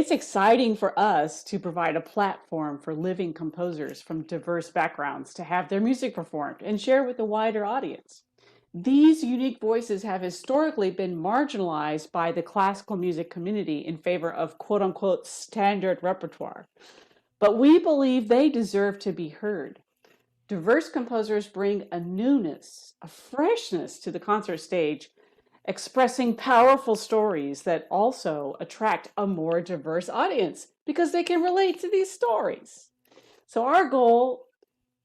It's exciting for us to provide a platform for living composers from diverse backgrounds to have their music performed and shared with a wider audience. These unique voices have historically been marginalized by the classical music community in favor of quote unquote standard repertoire, but we believe they deserve to be heard. Diverse composers bring a newness, a freshness to the concert stage, expressing powerful stories that also attract a more diverse audience because they can relate to these stories. So, our goal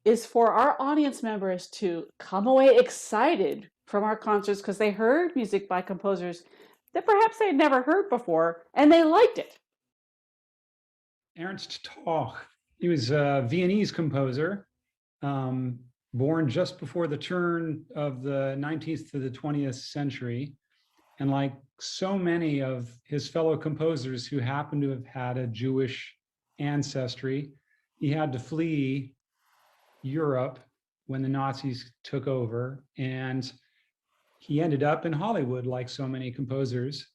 is for our audience members to come away excited from our concerts because they heard music by composers that perhaps they'd never heard before and they liked it. Ernst Toch, he was a Viennese composer, born just before the turn of the 19th to the 20th century. And like so many of his fellow composers who happen to have had a Jewish ancestry, he had to flee Europe when the Nazis took over. And he ended up in Hollywood, like so many composers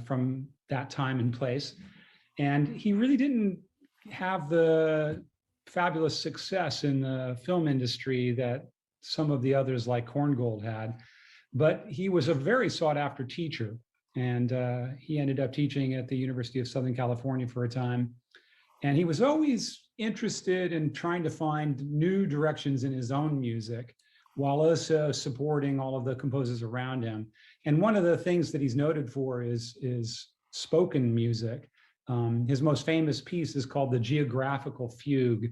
from that time and place. And he really didn't have the fabulous success in the film industry that some of the others like Korngold had. But he was a very sought after teacher. And he ended up teaching at the University of Southern California for a time. And he was always interested in trying to find new directions in his own music, while also supporting all of the composers around him. And one of the things that he's noted for is spoken music. His most famous piece is called the Geographical Fugue,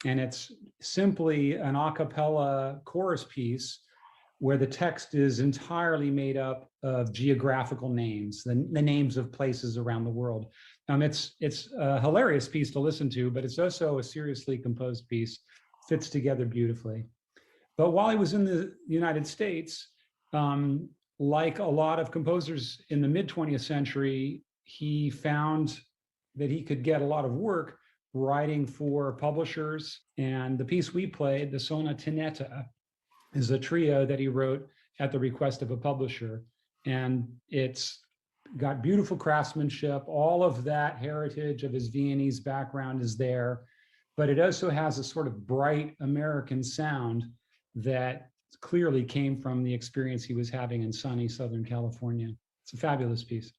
and it's simply an a cappella chorus piece where the text is entirely made up of geographical names, the names of places around the world. It's a hilarious piece to listen to, but it's also a seriously composed piece, fits together beautifully. But while he was in the United States, like a lot of composers in the mid-20th century, he found that he could get a lot of work writing for publishers. And the piece we played, the Sonatinetta, is a trio that he wrote at the request of a publisher. And it's got beautiful craftsmanship. All of that heritage of his Viennese background is there, but it also has a sort of bright American sound that clearly came from the experience he was having in sunny Southern California. It's a fabulous piece.